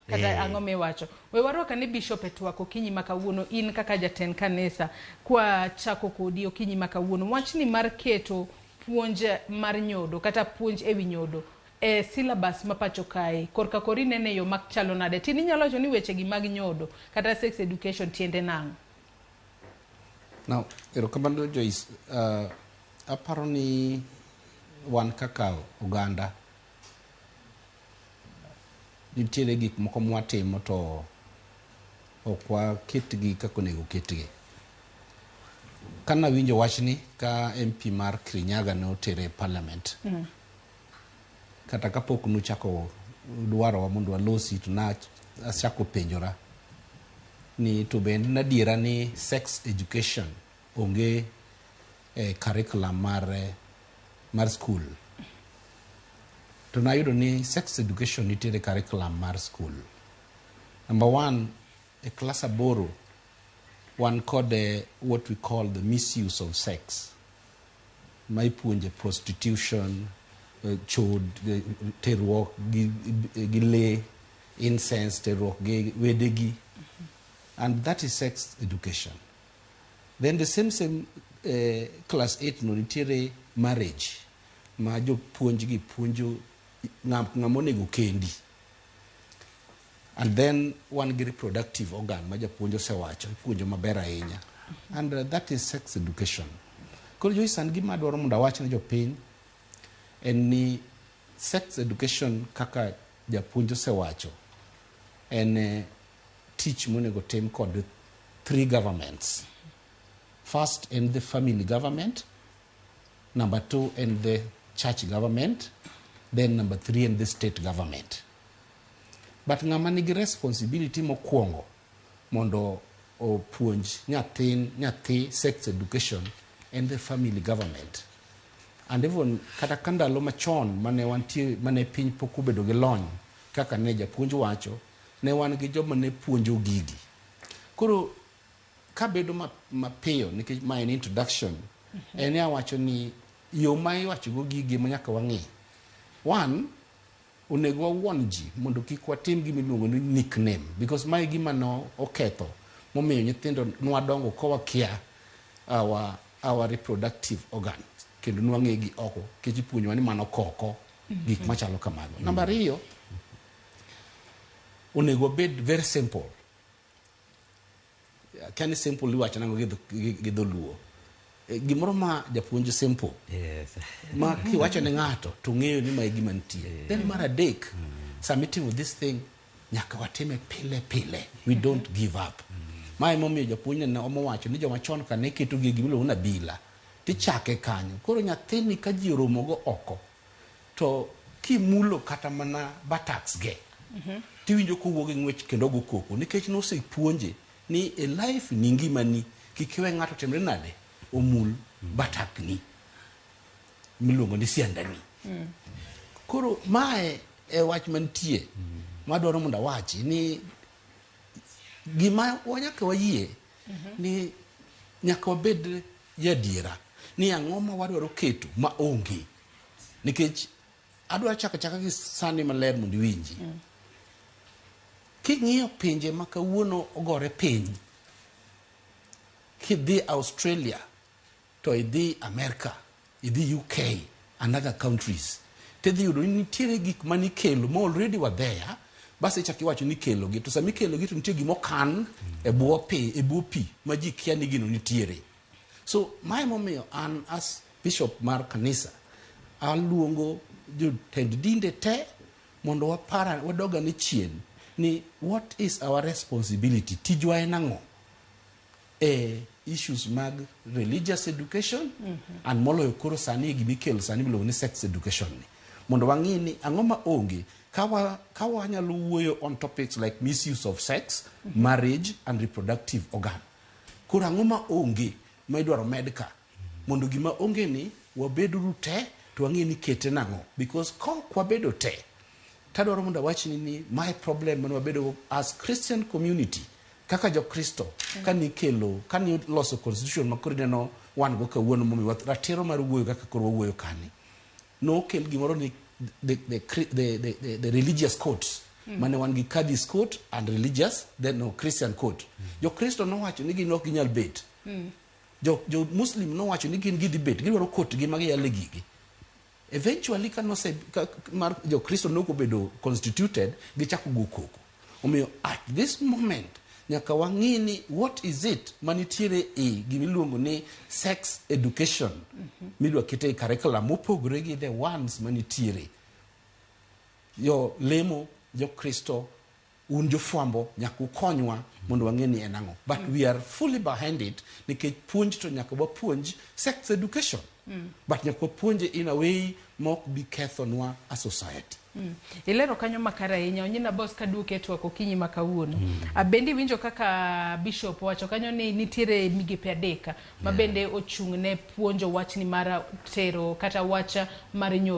kata ang'o miwacho. We warwaka ni bishop etwako kinyi makawuono in kaka jatend kanisa kwa chako kodi okinyi makawuono wachni mar keto puonj mar nyodo kata puonj ewi nyodo syllabus mapacho kae korka kori nene yo makchalo nade tini nyalo wacho ni weche gi mag nyodo kata sex education tiende nang. Now erokamano Joyce, aparo ni wan kaka Uganda nitiere gik moko mwatimo to okwa ketgi kako nego ketgi. Kana winjo wachni ka MP mar Kirinyaga ne otere parliament. Kata kapok nuchako dwaro wa mondo walosi to na achako penjora ni to bende nadiera ni sex education onge curriculum mar school. To na yudo ni sex education nitiere curriculum mar school. Number one, a class aboro, one called what we call the misuse of sex. Maipunje prostitution, chod, terruok, gile, incense, terruok, wedegi. And that is sex education. Then the same class 8 no nitiere marriage. Ma jo puonjgi puonjo ng'amonego kendi. And then one gi reproductive organ ma japuonjo sewacho puonjo maber ahinya. And that is sex education. Koro Joyce an gima dwaro mondo awach ne jopiny en ni sex education kaka japuonjo sewacho en teach monego tim kod 3 governments. First in the family government, number 2 in the church government, then number 3 in the state government. But ng'ama nigi responsibility mokwongo mondo opuonj nyathi sex education in the family government. And even kata kandalo machon mane piny pok obedo gi lony kaka ne japuonj wacho ne wan gi joma ne puonjo gigi. Koro kabedo mapiyo nikech ma en introduction en awacho ni yo ma iwacho go gigi manyaka wang'e. One, onego wawuon ji mondo kik watim gima iluongo ni nickname because mae gima no oketho momiyo nyithindo nwadongo kowakia our reproductive organ kendo nwang'e gi oko kech ipuonjwa ni mano koko gik machalo kamago. Namba 2, onego bed very simple. Kani simple iwacho nango gi dholuo. Gimoro ma japuonjo simple. Yes. Ma kiwacho ne ng'ato to ng'eyo ni mae gima nitie. Then mar adek, submitting with this thing nyaka watime pile. We don't give up. Mae momiyo japuonjo ne omowacho ni joma chon ka ne keto gigi miluongo na bila. Tichake kanyo. Koro nyathini ka ji oromogo oko to kimulo kata mana buttocks ge. Tiwinjo kowuok e ng'wech kendo go koko nikech nosepuonje ni e life ni ngimani kikiwe ng'ato timre nade omul batakni miluongo ni siandani. Koro mae e wach mantie madwaro mondo awachi ni gima wanyaka wayie ni nyaka wabed jadiera ni ang'o ma wadwaro keto ma onge nikech adwaro chaka gi sani maler mondo iwinji. King'iyo pinje ma kawuono ogore piny, kidhi Australia to idhi America, idhi UK and other countries, tidhi yudo ni nitiere gik manikelo ma already were there, basi chaki wacho ni kelo gi to sami kelo gi to nitie gimo kan e bwo pi ma ji kia ni gino nitiere. So mae momiyo an as bishop mar kanisa aluongo jotend dinde te mondo wadoga ni chien ni what is our responsibility tijwa en ang'o issues mag religious education and moloyo koro sani gimikelo sani miluongo ni sex education ni mondo wang'e ni ang'o ma onge ka wanyalo wuoyo on topics like misuse of sex, marriage and reproductive organ. Koro ang'o ma onge ma idwaro med ka mondo gima onge ni wabeduru te to wang'e ni kete nang'o because kok wabedo te tadwaro mondo awachni ni my problem man wabedo as Christian community kaka jo Kristo kani loso constitution makoro neno wan go kawuono momi ratiro mar wuoyo kaka koro wuoyo kani no kel gimoro ni the religious codes mane wan gi Kadis coat and religious, then no Christian coat. Jo Kristo nowacho ni gin ok ginyal bet. Jo Muslim nowacho ni gin gidhi bet, gidwaro coat gi magi yale gigi. Eventually mar jo Kristo nokobedo constituted, gichako go koko. Omiyo at this moment nyaka wang'ini what is it manitiere gimiluongo ni sex education midwa kete curriculum mopogore gi the ones manitiere. Jo lemo, jo Kristo, un jofwambo nyaka ukonywa mondo wang'eni en ang'o. But we are fully behind it nikech puonj to nyaka wapuonj sex education. But nyaka wapuonje in a way mok bi kethonwa a society. Ilero kanyo makara ahinya onyina boss kaduke twak okinyi makawuono. Abendi winjo kaka bishop wacho kanyo ni nitiere migepe adeka mabende ochung'ne puonjo wachni mar tero kata wacha mar nyodo.